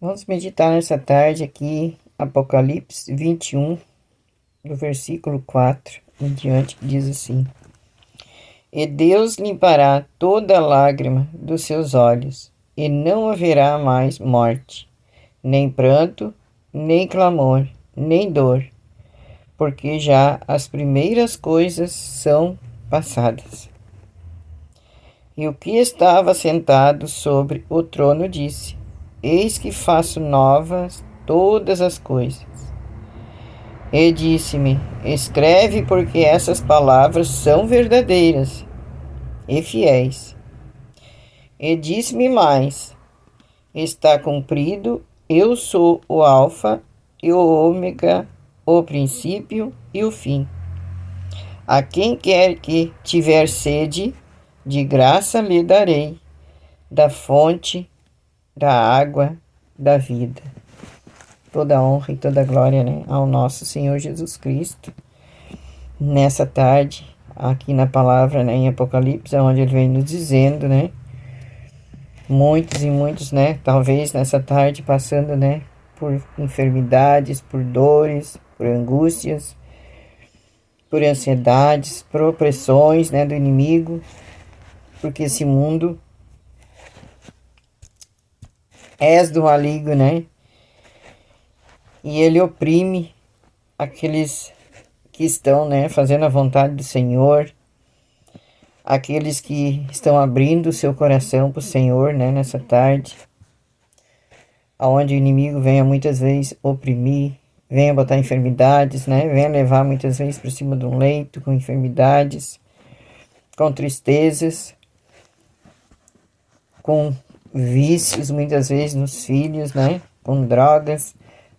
Vamos meditar nessa tarde aqui, Apocalipse 21, do versículo 4 em diante, que diz assim: E Deus limpará toda lágrima dos seus olhos, e não haverá mais morte, nem pranto, nem clamor, nem dor, porque já as primeiras coisas são passadas. E o que estava sentado sobre o trono disse: Eis que faço novas todas as coisas. E disse-me: Escreve, porque essas palavras são verdadeiras e fiéis. E disse-me mais: Está cumprido, eu sou o Alfa e o Ômega, o princípio e o fim. A quem quer que tiver sede, de graça lhe darei da fonte da água da vida. Toda honra e toda glória, né, ao nosso Senhor Jesus Cristo. Nessa tarde, aqui na palavra, né, em Apocalipse, onde ele vem nos dizendo, né, muitos e muitos, né, talvez nessa tarde passando, né, por enfermidades, por dores, por angústias, por ansiedades, por opressões, né, do inimigo, porque esse mundo é do maligno, né, e ele oprime aqueles que estão, né, fazendo a vontade do Senhor, aqueles que estão abrindo o seu coração para o Senhor, né, nessa tarde, aonde o inimigo venha muitas vezes oprimir, venha botar enfermidades, né, venha levar muitas vezes para cima de um leito com enfermidades, com tristezas, com vícios muitas vezes nos filhos, né, com drogas,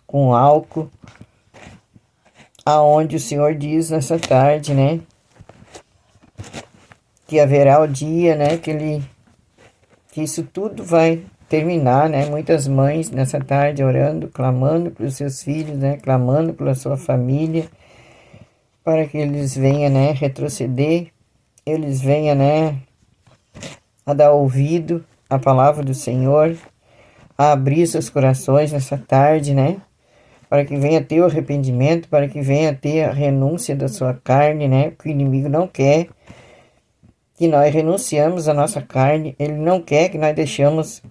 com álcool, aonde o Senhor diz nessa tarde, né, que haverá o dia, né, que isso tudo vai terminar, né, muitas mães nessa tarde orando, clamando pelos seus filhos, né, clamando pela sua família, para que eles venham, né, retroceder, eles venham, né, a dar ouvido à palavra do Senhor, a abrir seus corações nessa tarde, né, para que venha ter o arrependimento, para que venha ter a renúncia da sua carne, né? Porque o inimigo não quer que nós renunciamos à nossa carne, ele não quer que nós deixamos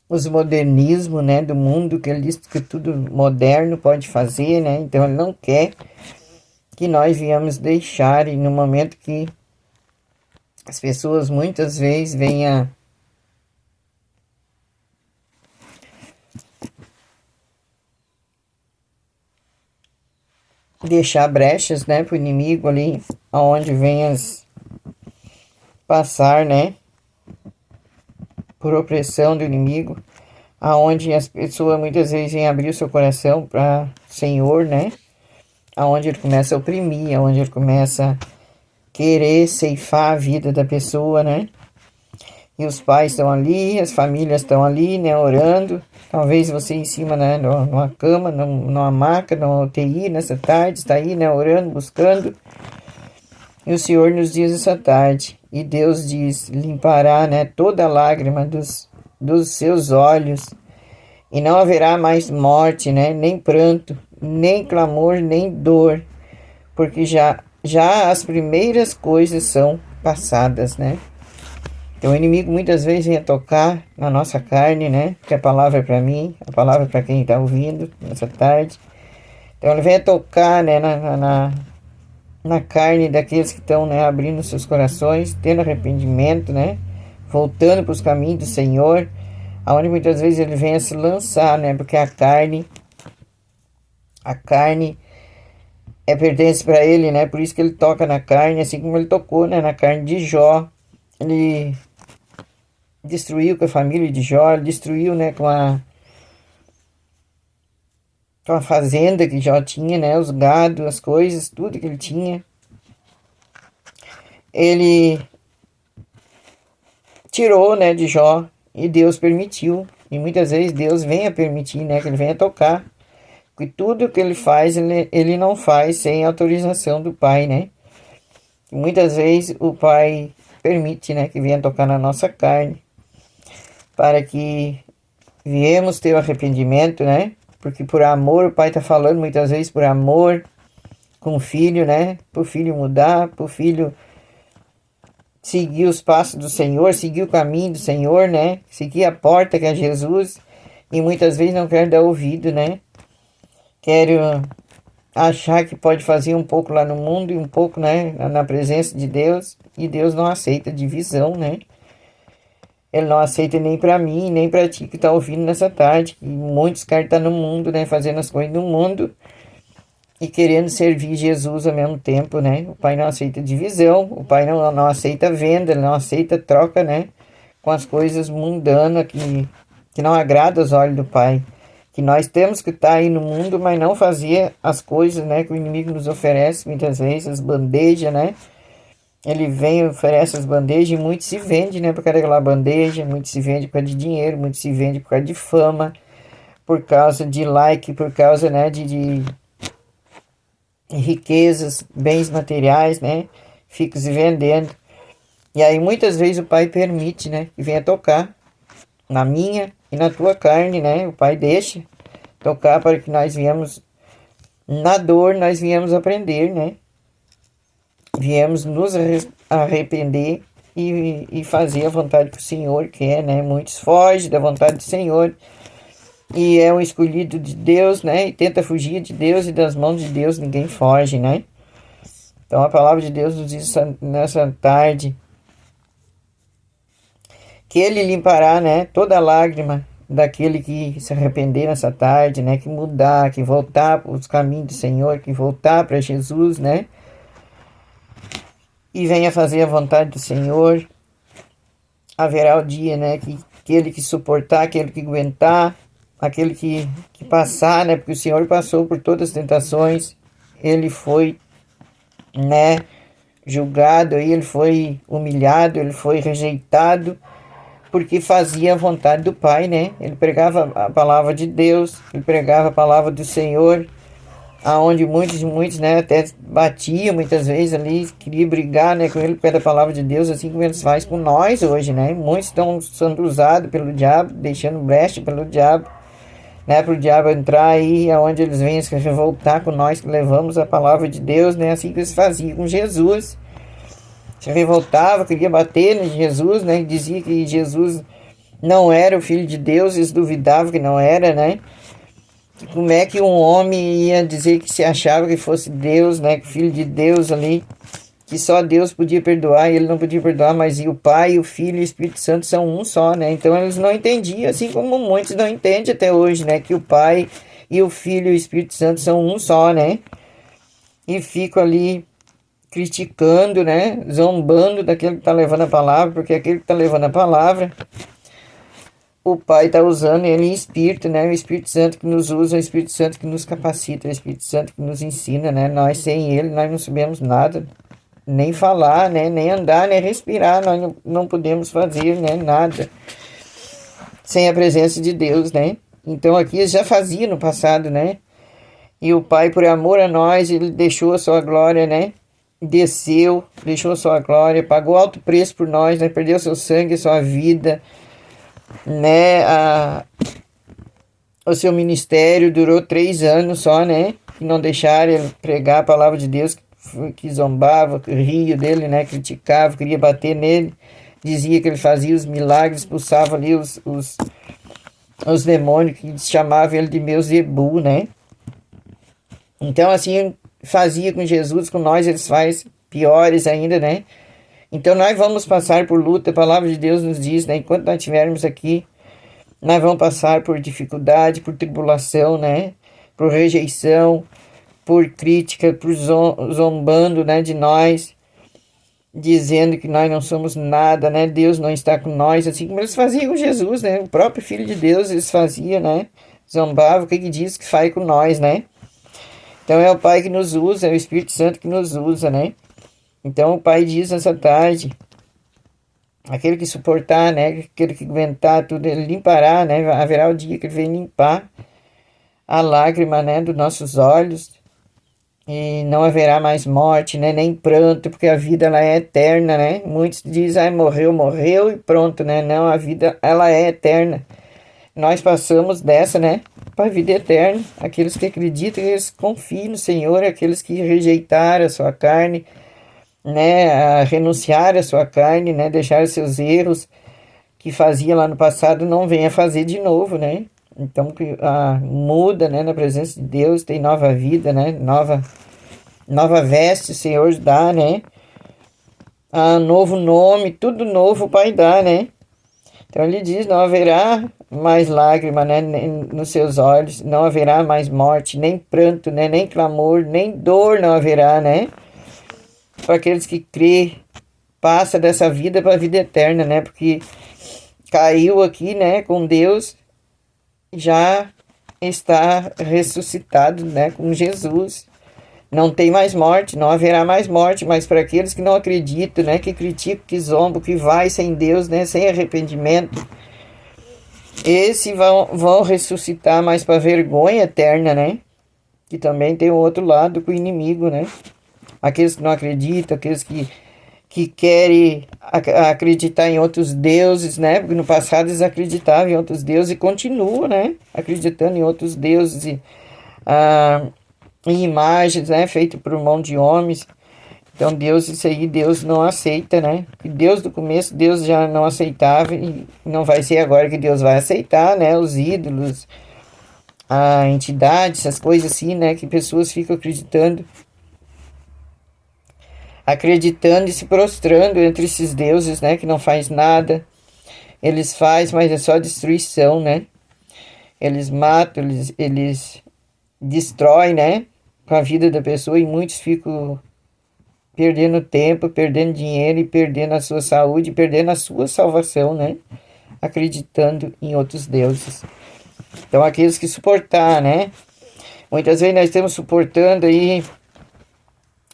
os modernismos, né, do mundo, que ele diz que tudo moderno pode fazer, né? Então ele não quer que nós viemos deixar, e no momento que as pessoas muitas vezes venham deixar brechas, né, para o inimigo ali, aonde venhas passar, né, por opressão do inimigo, aonde as pessoas muitas vezes vêm abrir o seu coração para o Senhor, né, aonde ele começa a oprimir, aonde ele começa a querer ceifar a vida da pessoa, né, e os pais estão ali, as famílias estão ali, né, orando, talvez você em cima, né, numa cama, numa maca, numa UTI, nessa tarde, está aí, né, orando, buscando, e o Senhor nos diz essa tarde, e Deus diz, limpará, né, toda lágrima dos seus olhos, e não haverá mais morte, né, nem pranto, nem clamor, nem dor, porque já as primeiras coisas são passadas, né. Então o inimigo muitas vezes vem a tocar na nossa carne, né? Que a palavra é para mim, a palavra é para quem está ouvindo nessa tarde. Então ele vem a tocar, né, na carne daqueles que estão, né, abrindo seus corações, tendo arrependimento, né? Voltando para os caminhos do Senhor, aonde muitas vezes ele vem a se lançar, né? Porque a carne pertence para ele, né? Por isso que ele toca na carne, assim como ele tocou, né, na carne de Jó. Ele destruiu com a família de Jó, destruiu, né, com a fazenda que Jó tinha, né, os gados, as coisas, tudo que ele tinha. Ele tirou, né, de Jó, e Deus permitiu. E muitas vezes Deus vem a permitir, né, que ele venha tocar. Porque tudo que ele faz, ele não faz sem autorização do Pai, né. E muitas vezes o Pai permite, né, que venha tocar na nossa carne. para que viemos ter o arrependimento, né? Porque por amor, o Pai está falando muitas vezes por amor com o filho, né? Para o filho mudar, para o filho seguir os passos do Senhor, seguir o caminho do Senhor, né? Seguir a porta que é Jesus. E muitas vezes não quero dar ouvido, né? Quero achar que pode fazer um pouco lá no mundo e um pouco, né, na presença de Deus. E Deus não aceita divisão, né? Ele não aceita nem para mim, nem para ti que tá ouvindo nessa tarde. E muitos caras estão no mundo, né? Fazendo as coisas do mundo e querendo servir Jesus ao mesmo tempo, né? O Pai não aceita divisão, o Pai não aceita venda, ele não aceita troca, né? Com as coisas mundanas que não agradam aos olhos do Pai. Que nós temos que estar aí no mundo, mas não fazer as coisas, né? Que o inimigo nos oferece muitas vezes, as bandejas, né? Ele vem e oferece as bandejas e muito se vende, né? Por causa daquela bandeja, muito se vende por causa de dinheiro, muito se vende por causa de fama, por causa de like, por causa, né, de riquezas, bens materiais, né? Fica se vendendo. E aí muitas vezes o Pai permite, né? Que venha tocar na minha e na tua carne, né? O Pai deixa tocar para que nós viemos na dor, nós viemos aprender, né? Viemos nos arrepender e fazer a vontade que o Senhor quer, né? Muitos fogem da vontade do Senhor e é um escolhido de Deus, né? E tenta fugir de Deus e das mãos de Deus ninguém foge, né? Então a palavra de Deus nos diz nessa tarde que Ele limpará, né? Toda lágrima daquele que se arrepender nessa tarde, né? Que mudar, que voltar para os caminhos do Senhor, que voltar para Jesus, né? E venha fazer a vontade do Senhor. Haverá o dia, né? Que aquele que suportar, aquele que aguentar, aquele que passar, né? Porque o Senhor passou por todas as tentações. Ele foi, né? Julgado, aí ele foi humilhado, ele foi rejeitado, porque fazia a vontade do Pai, né? Ele pregava a palavra de Deus, ele pregava a palavra do Senhor, aonde muitos, né, até batiam muitas vezes ali, queria brigar, né, com ele pela palavra de Deus, assim como eles fazem com nós hoje, né? Muitos estão sendo usados pelo diabo, deixando brecha pelo diabo, né, para o diabo entrar aí, aonde eles vêm se revoltar com nós que levamos a palavra de Deus, né? Assim que eles faziam com Jesus. Se revoltava, queria bater em Jesus, né? Dizia que Jesus não era o Filho de Deus, eles duvidavam que não era, né? Como é que um homem ia dizer que se achava que fosse Deus, né? Que Filho de Deus ali, que só Deus podia perdoar e ele não podia perdoar, mas e o Pai, o Filho e o Espírito Santo são um só, né? Então eles não entendiam, assim como muitos não entendem até hoje, né? Que o Pai e o Filho e o Espírito Santo são um só, né? E ficam ali criticando, né? Zombando daquele que está levando a palavra, porque aquele que está levando a palavra, o Pai está usando ele em espírito, né? O Espírito Santo que nos usa, o Espírito Santo que nos capacita, o Espírito Santo que nos ensina, né? Nós sem ele, nós não sabemos nada, nem falar, né? Nem andar, nem respirar, nós não podemos fazer, né? Nada sem a presença de Deus, né? Então aqui eles já faziam no passado, né? E o Pai, por amor a nós, ele deixou a sua glória, né? Desceu, deixou a sua glória, pagou alto preço por nós, né? Perdeu seu sangue, sua vida, né? O seu ministério durou 3 anos só, né? Que não deixaram ele pregar a palavra de Deus, que zombava, que ria dele, né? Criticava, queria bater nele, dizia que ele fazia os milagres, expulsava ali os demônios, que chamavam ele de Beuzebu, né? Então, assim, fazia com Jesus, com nós eles fazem piores ainda, né? Então nós vamos passar por luta, a palavra de Deus nos diz, né? Enquanto nós estivermos aqui, nós vamos passar por dificuldade, por tribulação, né? Por rejeição, por crítica, por zombando, né? De nós, dizendo que nós não somos nada, né? Deus não está com nós, assim como eles faziam com Jesus, né? O próprio Filho de Deus eles faziam, né? Zombavam, o que diz que faz com nós, né? Então é o Pai que nos usa, é o Espírito Santo que nos usa, né? Então o Pai diz nessa tarde, aquele que suportar, né? Aquele que aguentar tudo, ele limpará, né? Haverá o dia que ele vem limpar a lágrima, né? Dos nossos olhos, e não haverá mais morte, né, nem pranto, porque a vida ela é eterna, né? Muitos dizem, ah, morreu, morreu e pronto, né? Não, a vida ela é eterna. Nós passamos dessa, né, para a vida eterna. Aqueles que acreditam, eles confiam no Senhor, aqueles que rejeitaram a sua carne, né, a renunciar à sua carne, né, deixar os seus erros que fazia lá no passado não venha fazer de novo, né? Então muda, né, na presença de Deus, tem nova vida, né? Nova veste o Senhor dá, né? Novo nome, tudo novo o Pai dá, né? Então ele diz, não haverá mais lágrima, né, nos seus olhos, não haverá mais morte, nem pranto, né, nem clamor, nem dor não haverá, né? Para aqueles que crê, passa dessa vida para a vida eterna, né? Porque caiu aqui, né, com Deus, já está ressuscitado, né, com Jesus. Não tem mais morte, não haverá mais morte, mas para aqueles que não acreditam, né, que criticam, que zombam, que vai sem Deus, né, sem arrependimento, esses vão ressuscitar mais para vergonha eterna, né? Que também tem o outro lado com o inimigo, né? Aqueles que não acreditam, aqueles que querem acreditar em outros deuses, né? Porque no passado eles acreditavam em outros deuses e continuam, né? Acreditando em outros deuses e em imagens, né? Feitas por mão de homens. Então Deus, isso aí Deus não aceita, né? E Deus do começo, Deus já não aceitava e não vai ser agora que Deus vai aceitar, né? Os ídolos, a entidade, essas coisas assim, né? Que pessoas ficam acreditando e se prostrando entre esses deuses, né? Que não faz nada. Eles fazem, mas é só destruição, né? Eles matam, eles destroem, né? Com a vida da pessoa e muitos ficam perdendo tempo, perdendo dinheiro e perdendo a sua saúde, perdendo a sua salvação, né? Acreditando em outros deuses. Então, aqueles que suportar, né? Muitas vezes nós estamos suportando aí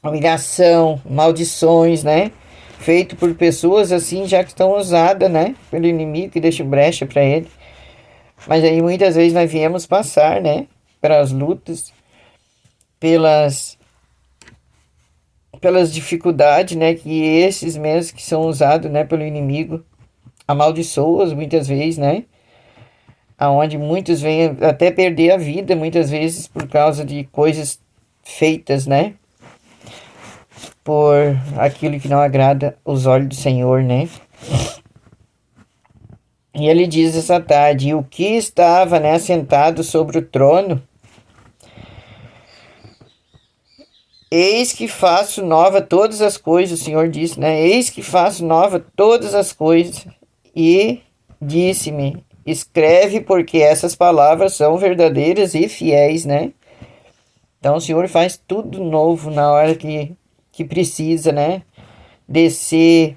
humilhação, maldições, né? Feito por pessoas assim, já que estão usadas, né? Pelo inimigo que deixa brecha para ele. Mas aí muitas vezes nós viemos passar, né? Pelas lutas, pelas dificuldades, né, que esses mesmos que são usados, né, pelo inimigo, amaldiçoas muitas vezes, né, aonde muitos vêm até perder a vida, muitas vezes por causa de coisas feitas, né, por aquilo que não agrada os olhos do Senhor, né. E ele diz essa tarde, e o que estava, né, sentado sobre o trono, eis que faço nova todas as coisas, o Senhor disse, né? Eis que faço nova todas as coisas. E disse-me, escreve, porque essas palavras são verdadeiras e fiéis, né? Então o Senhor faz tudo novo na hora que precisa, né? Descer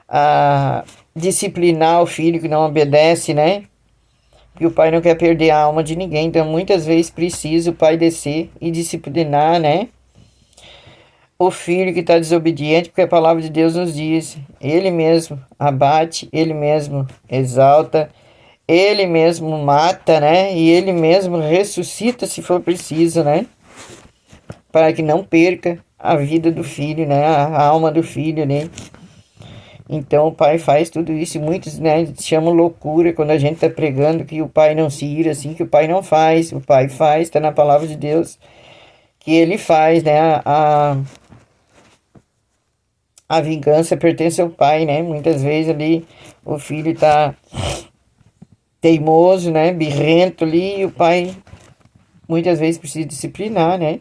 a disciplinar o filho que não obedece, né? Porque o pai não quer perder a alma de ninguém. Então muitas vezes precisa o pai descer e disciplinar, né? O filho que está desobediente, porque a palavra de Deus nos diz, ele mesmo abate, ele mesmo exalta, ele mesmo mata, né? E ele mesmo ressuscita se for preciso, né? Para que não perca a vida do filho, né? A alma do filho, né? Então o pai faz tudo isso e muitos, né, chamam loucura quando a gente está pregando que o pai não se ira assim, que o pai não faz, o pai faz, está na palavra de Deus, que ele faz, né? A vingança pertence ao pai, né? Muitas vezes ali o filho tá teimoso, né? Birrento ali e o pai muitas vezes precisa disciplinar, né?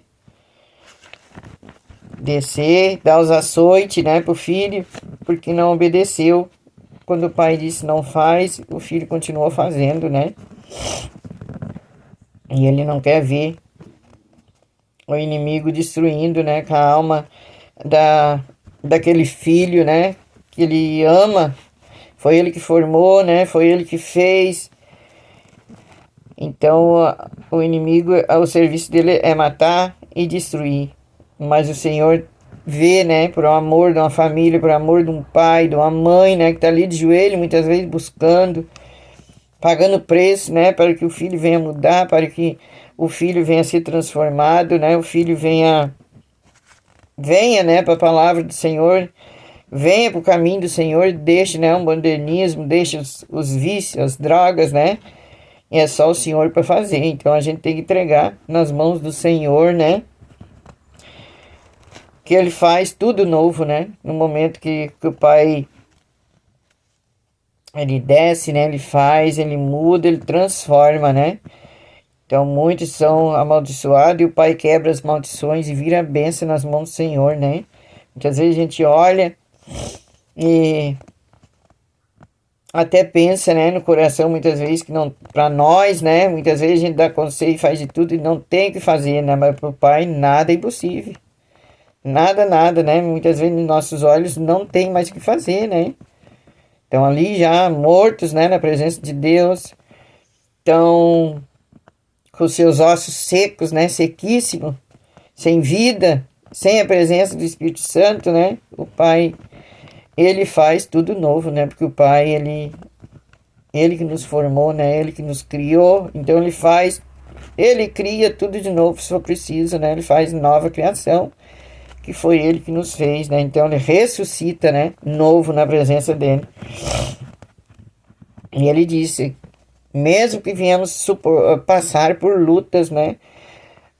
Descer, dar os açoites, né, pro filho, porque não obedeceu. Quando o pai disse não faz, o filho continua fazendo, né? E ele não quer ver o inimigo destruindo, né, com a alma daquele filho, né, que ele ama. Foi ele que formou, né, foi ele que fez. Então, o inimigo, o serviço dele é matar e destruir. Mas o Senhor vê, né, por amor de uma família, por amor de um pai, de uma mãe, né, que está ali de joelho, muitas vezes buscando, pagando preço, né, para que o filho venha mudar, para que o filho venha a ser transformado, né? O filho venha, né, para a palavra do Senhor, venha para o caminho do Senhor, deixe, né, um modernismo, deixe os vícios, as drogas, né? E é só o Senhor para fazer. Então a gente tem que entregar nas mãos do Senhor, né? Que Ele faz tudo novo, né? No momento que o Pai, Ele desce, né? Ele faz, Ele muda, Ele transforma, né? Então muitos são amaldiçoados e o Pai quebra as maldições e vira a bênção nas mãos do Senhor, né? Muitas vezes a gente olha e até pensa, né, no coração, muitas vezes, que não, para nós, né, muitas vezes a gente dá conselho e faz de tudo e não tem o que fazer, né, mas para o Pai nada é impossível. Nada, nada, né? Muitas vezes nos nossos olhos não tem mais o que fazer, né? Estão ali já mortos, né? Na presença de Deus. Estão com seus ossos secos, né? Sequíssimos, sem vida, sem a presença do Espírito Santo, né? O Pai, Ele faz tudo novo, né? Porque o Pai, Ele que nos formou, né? Ele que nos criou. Então Ele cria tudo de novo se for preciso, né? Ele faz nova criação, que foi Ele que nos fez, né? Então Ele ressuscita, né? Novo na presença dEle. E Ele disse, mesmo que viemos passar por lutas, né?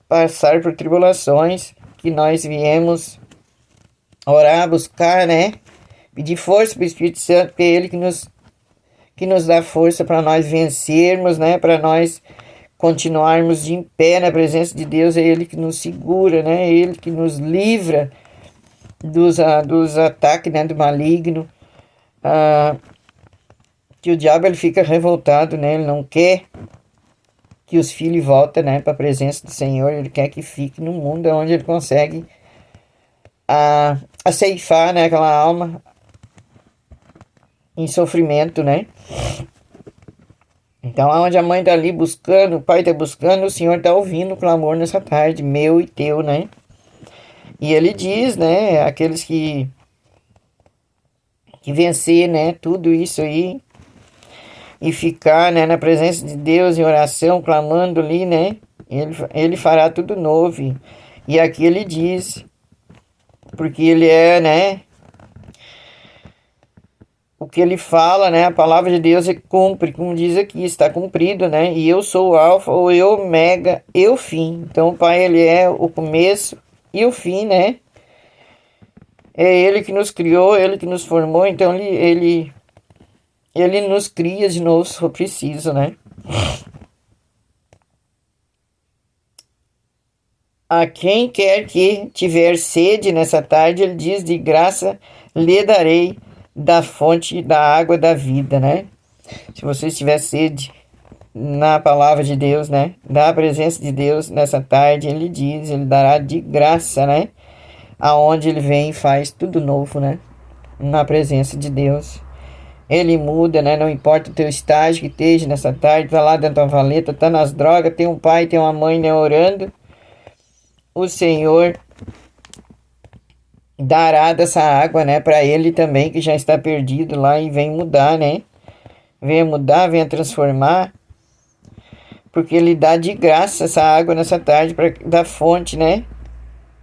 Passar por tribulações, que nós viemos orar, buscar, né? Pedir força para o Espírito Santo, porque é Ele que nos dá força para nós vencermos, né? Para nós continuarmos de em pé na presença de Deus. É Ele que nos segura, né? É Ele que nos livra dos ataques, né, do maligno. Que o diabo, ele fica revoltado, né? Ele não quer que os filhos voltem, né, para a presença do Senhor. Ele quer que fique no mundo onde ele consegue a ceifar, né, aquela alma em sofrimento, né? Então, onde a mãe está ali buscando, o pai está buscando, o Senhor está ouvindo o clamor nessa tarde, meu e teu, né? E Ele diz, né, aqueles que vencer, né, tudo isso aí, e ficar, né, na presença de Deus em oração, clamando ali, né, ele fará tudo novo. E aqui Ele diz, porque Ele é, né, o que Ele fala, né, a palavra de Deus cumpre, como diz aqui, está cumprido, né, e eu sou o alfa, o ômega e o fim. Então o Pai, Ele é o começo e o fim, né, é Ele que nos criou, Ele que nos formou, então Ele nos cria de novo se for preciso, né. A quem quer que tiver sede nessa tarde, Ele diz, de graça lhe darei da fonte da água da vida, né? Se você tiver sede na palavra de Deus, né? Da presença de Deus nessa tarde, Ele diz, Ele dará de graça, né? Aonde Ele vem e faz tudo novo, né? Na presença de Deus. Ele muda, né? Não importa o teu estágio que esteja nessa tarde, tá lá dentro da valeta, tá nas drogas, tem um pai, tem uma mãe, né, orando. O Senhor dará dessa água, né, para ele também, que já está perdido lá, e vem mudar, né? Venha mudar, venha transformar, porque Ele dá de graça essa água nessa tarde, da fonte, né,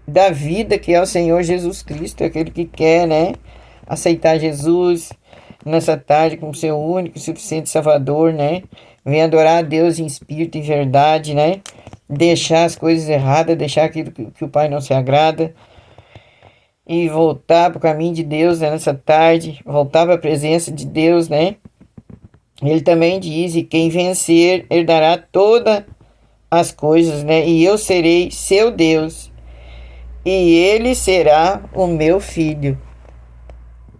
da vida, que é o Senhor Jesus Cristo, aquele que quer, né, aceitar Jesus nessa tarde como seu único e suficiente Salvador, né? Venha adorar a Deus em espírito e verdade, né? Deixar as coisas erradas, deixar aquilo que o Pai não se agrada, e voltar para o caminho de Deus, né, nessa tarde, voltar para a presença de Deus, né? Ele também diz, e quem vencer herdará todas as coisas, né? E eu serei seu Deus, e ele será o meu filho.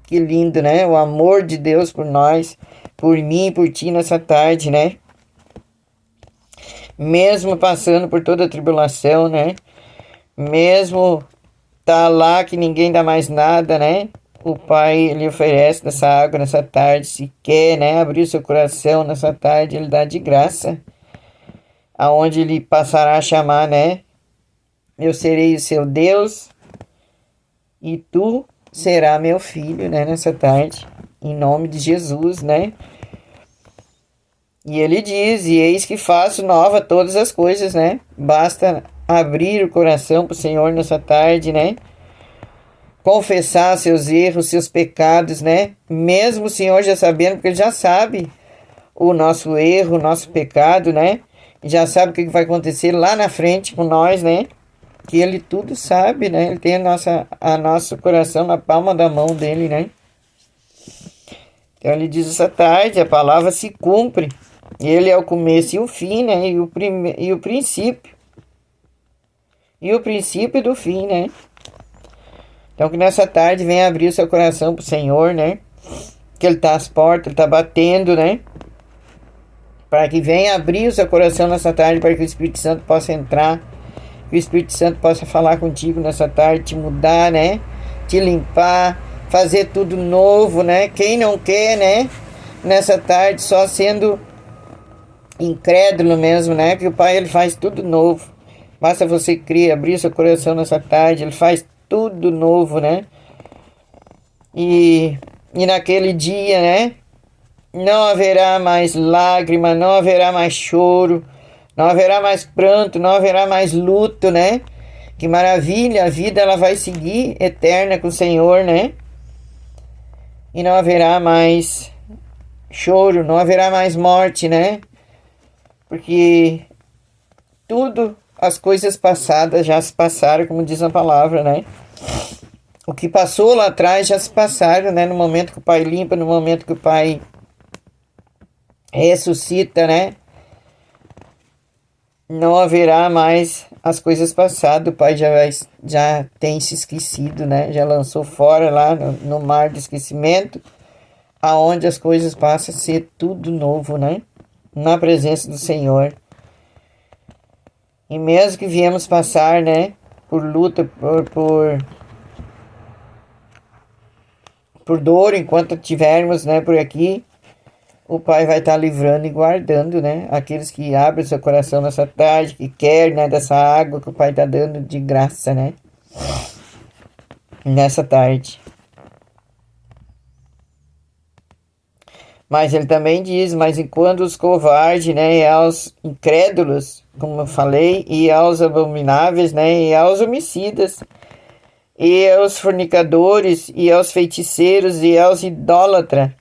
Que lindo, né? O amor de Deus por nós, por mim e por ti nessa tarde, né? Mesmo passando por toda a tribulação, né? Mesmo tá lá que ninguém dá mais nada, né? O Pai, Ele oferece dessa água nessa tarde. Se quer, né, abrir o seu coração nessa tarde, Ele dá de graça. Aonde Ele passará a chamar, né? Eu serei o seu Deus e tu será meu filho, né? Nessa tarde. Em nome de Jesus, né? E ele diz, e eis que faço nova todas as coisas, né? Basta abrir o coração para o Senhor nessa tarde, né? Confessar seus erros, seus pecados, né? Mesmo o Senhor já sabendo, porque ele já sabe o nosso erro, o nosso pecado, né? Já sabe o que vai acontecer lá na frente com nós, né? Que ele tudo sabe, né? Ele tem a nosso coração na palma da mão dele, né? Então ele diz essa tarde, a palavra se cumpre. Ele é o começo e o fim, né? E o princípio. E o princípio do fim, né? Então que nessa tarde venha abrir o seu coração pro Senhor, né? Que ele tá às portas, ele tá batendo, né? Para que venha abrir o seu coração nessa tarde, para que o Espírito Santo possa entrar. Que o Espírito Santo possa falar contigo nessa tarde, te mudar, né? Te limpar, fazer tudo novo, né? Quem não quer, né? Nessa tarde, só sendo incrédulo mesmo, né? Que o Pai, ele faz tudo novo. Basta você crer, abrir seu coração nessa tarde, ele faz tudo novo, né? E naquele dia, né? Não haverá mais lágrima, não haverá mais choro, não haverá mais pranto, não haverá mais luto, né? Que maravilha, a vida ela vai seguir eterna com o Senhor, né? E não haverá mais choro, não haverá mais morte, né? Porque tudo, as coisas passadas já se passaram, como diz a palavra, né? O que passou lá atrás já se passaram, né? No momento que o Pai limpa, no momento que o Pai ressuscita, né? Não haverá mais as coisas passadas, o Pai já tem se esquecido, né? Já lançou fora lá no mar do esquecimento, aonde as coisas passam a ser tudo novo, né? Na presença do Senhor. E mesmo que viemos passar, né? Por luta, por dor, enquanto tivermos, né? Por aqui, o Pai vai estar livrando e guardando, né? Aqueles que abrem seu coração nessa tarde, que querem, né? Dessa água que o Pai está dando de graça, né? Nessa tarde. Mas ele também diz, mas enquanto os covardes, né? E aos incrédulos, como eu falei, e aos abomináveis, né? E aos homicidas, e aos fornicadores, e aos feiticeiros, e aos idólatras,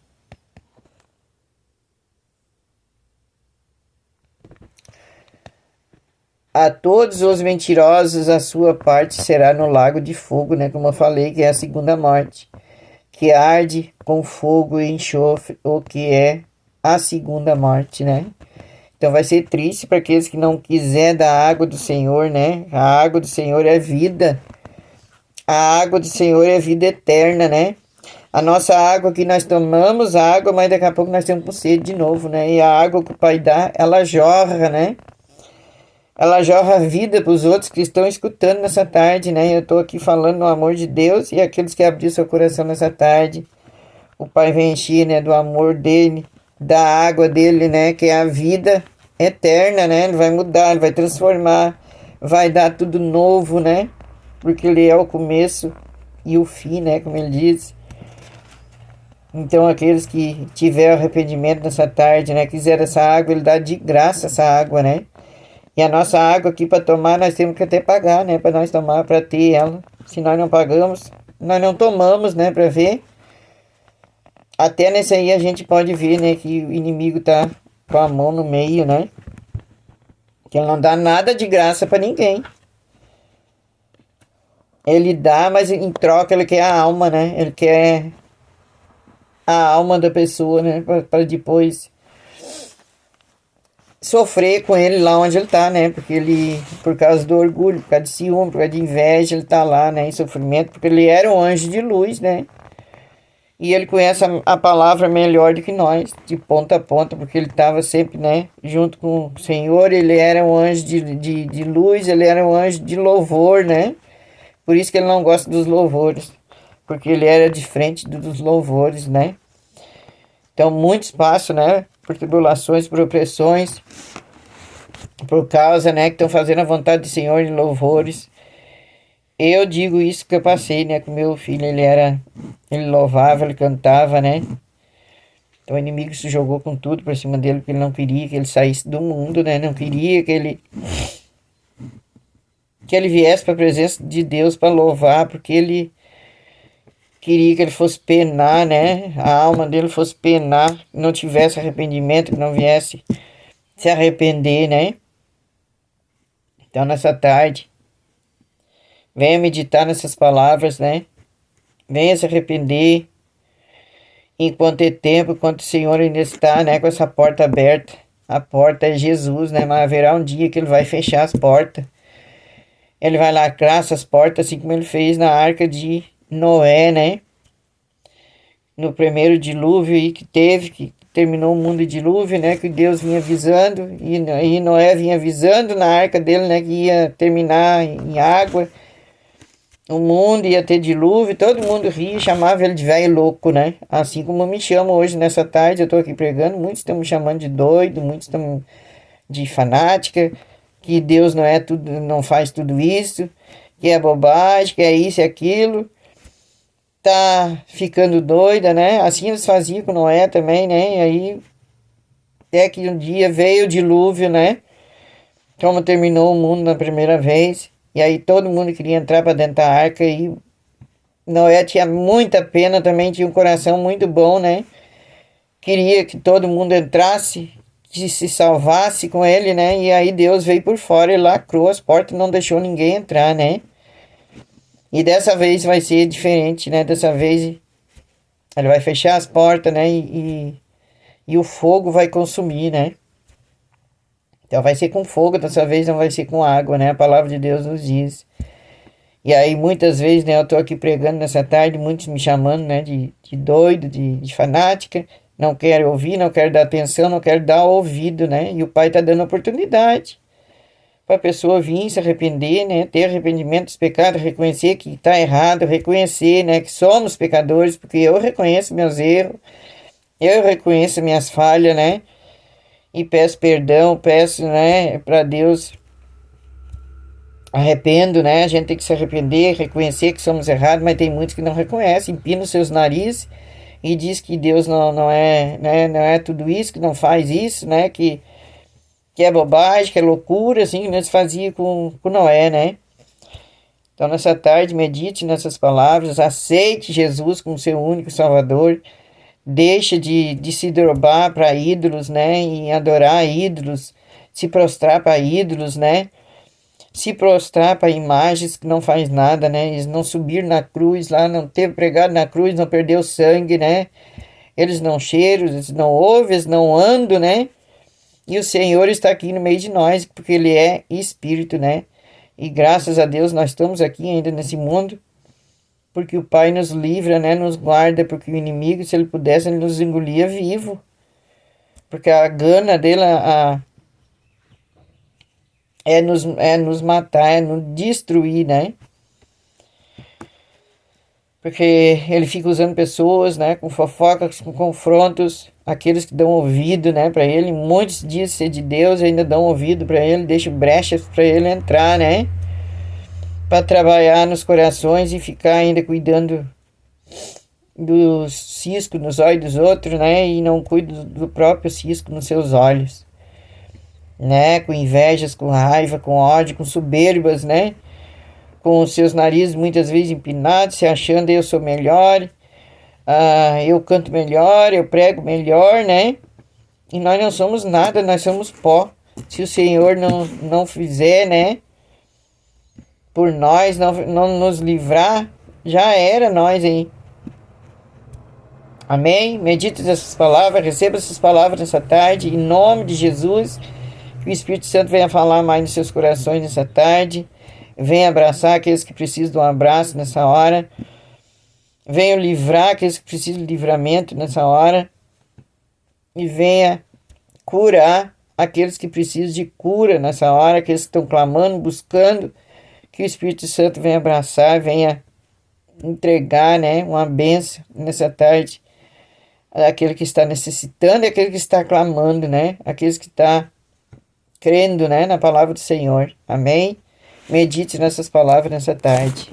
a todos os mentirosos, a sua parte será no lago de fogo, né? Como eu falei, que é a segunda morte, que arde com fogo e enxofre, o que é a segunda morte, né? Então vai ser triste para aqueles que não quiser da água do Senhor, né? A água do Senhor é vida. A água do Senhor é vida eterna, né? A nossa água que nós tomamos, água, mas daqui a pouco nós temos sede de novo, né? E a água que o Pai dá, ela jorra, né? Ela jorra vida para os outros que estão escutando nessa tarde, né? Eu estou aqui falando no amor de Deus e aqueles que abriram seu coração nessa tarde, o Pai vem encher, né? Do amor dele, da água dele, né? Que é a vida eterna, né? Ele vai mudar, ele vai transformar, vai dar tudo novo, né? Porque ele é o começo e o fim, né? Como ele diz. Então, aqueles que tiver arrependimento nessa tarde, né? Quiser essa água, ele dá de graça essa água, né? E a nossa água aqui para tomar, nós temos que até pagar, né? Para nós tomar, para ter ela. Se nós não pagamos, nós não tomamos, né? Para ver. Até nesse aí a gente pode ver, né? Que o inimigo tá com a mão no meio, né? Que ele não dá nada de graça para ninguém. Ele dá, mas em troca ele quer a alma, né? Ele quer a alma da pessoa, né? Para depois sofrer com ele lá onde ele tá, né? Porque ele, por causa do orgulho, por causa de ciúme, por causa de inveja, ele tá lá, né? Em sofrimento, porque ele era um anjo de luz, né? E ele conhece a palavra melhor do que nós, de ponta a ponta, porque ele estava sempre, né? Junto com o Senhor, ele era um anjo de luz, ele era um anjo de louvor, né? Por isso que ele não gosta dos louvores, porque ele era de frente dos louvores, né? Então, muitos passam, né? Por tribulações, por opressões, por causa, né? Que estão fazendo a vontade do Senhor em louvores. Eu digo isso que eu passei, né? Com meu filho, ele louvava, ele cantava, né? Então o inimigo se jogou com tudo por cima dele, porque ele não queria que ele saísse do mundo, né? Não queria que ele viesse para a presença de Deus para louvar, porque ele queria que ele fosse penar, né? A alma dele fosse penar, que não tivesse arrependimento, que não viesse se arrepender, né? Então nessa tarde, venha meditar nessas palavras, né? Venha se arrepender enquanto é tempo, enquanto o Senhor ainda está, né, com essa porta aberta. A porta é Jesus, né? Mas haverá um dia que ele vai fechar as portas. Ele vai lacrar essas portas, assim como ele fez na arca de Noé, né? No primeiro dilúvio aí que teve, que terminou o mundo de dilúvio, né? Que Deus vinha avisando, e Noé vinha avisando na arca dele, né? Que ia terminar em água. O mundo ia ter dilúvio, todo mundo ria, chamava ele de velho louco, né? Assim como me chamam hoje nessa tarde, eu tô aqui pregando, muitos estão me chamando de doido, muitos estão de fanática, que Deus não é tudo, não faz tudo isso, que é bobagem, que é isso e aquilo. Tá ficando doida, né? Assim eles faziam com Noé também, né? E aí, até que um dia veio o dilúvio, né? Como terminou o mundo na primeira vez. E aí todo mundo queria entrar para dentro da arca e Noé tinha muita pena também, tinha um coração muito bom, né? Queria que todo mundo entrasse, que se salvasse com ele, né? E aí Deus veio por fora e lacrou as portas, não deixou ninguém entrar, né? E dessa vez vai ser diferente, né? Dessa vez ele vai fechar as portas, né? E o fogo vai consumir, né? Então vai ser com fogo, dessa vez não vai ser com água, né? A palavra de Deus nos diz. E aí muitas vezes, né, eu tô aqui pregando nessa tarde, muitos me chamando, né, de doido, de fanática, não quero ouvir, não quero dar atenção, não quero dar ouvido, né? E o Pai tá dando oportunidade para a pessoa vir se arrepender, né, ter arrependimento dos pecados, reconhecer que tá errado, reconhecer, né, que somos pecadores, porque eu reconheço meus erros, eu reconheço minhas falhas, né? E peço perdão, peço, né, para Deus, arrependo, né? A gente tem que se arrepender, reconhecer que somos errados, mas tem muitos que não reconhecem, empinam seus narizes e diz que Deus não é, né, não é tudo isso, que não faz isso, né? Que é bobagem, que é loucura, assim, que nós fazíamos com Noé, né? Então, nessa tarde, medite nessas palavras, aceite Jesus como seu único Salvador, deixa de se dobrar para ídolos, né? E adorar ídolos, se prostrar para ídolos, né? Se prostrar para imagens que não faz nada, né? Eles não subir na cruz lá, não teve pregado na cruz, não perdeu sangue, né? Eles não cheiram, eles não ouvem, eles não andam, né? E o Senhor está aqui no meio de nós, porque Ele é Espírito, né? E graças a Deus nós estamos aqui ainda nesse mundo, porque o Pai nos livra, né? Nos guarda, porque o inimigo, se ele pudesse, ele nos engolia vivo. Porque a gana dele é nos matar, é nos destruir, né? Porque ele fica usando pessoas, né? Com fofocas, com confrontos, aqueles que dão ouvido, né? Para ele, muitos dizem ser de Deus, ainda dão ouvido para ele, deixam brechas para ele entrar, né? Para trabalhar nos corações e ficar ainda cuidando dos ciscos nos olhos dos outros, né? E não cuida do próprio cisco nos seus olhos, né? Com invejas, com raiva, com ódio, com soberbas, né? Com os seus narizes muitas vezes empinados, se achando eu sou melhor, eu canto melhor, eu prego melhor, né? E nós não somos nada, nós somos pó. Se o Senhor não fizer, né? Por nós, não nos livrar, já era nós aí. Amém? Medite essas palavras, receba essas palavras nessa tarde, em nome de Jesus. Que o Espírito Santo venha falar mais nos seus corações nessa tarde. Venha abraçar aqueles que precisam de um abraço nessa hora. Venha livrar aqueles que precisam de livramento nessa hora. E venha curar aqueles que precisam de cura nessa hora, aqueles que estão clamando, buscando. Que o Espírito Santo venha abraçar, venha entregar, né, uma bênção nessa tarde. Aquele que está necessitando e aquele que está clamando, né? Aqueles que estão crendo, né, na palavra do Senhor. Amém? Medite nessas palavras nessa tarde.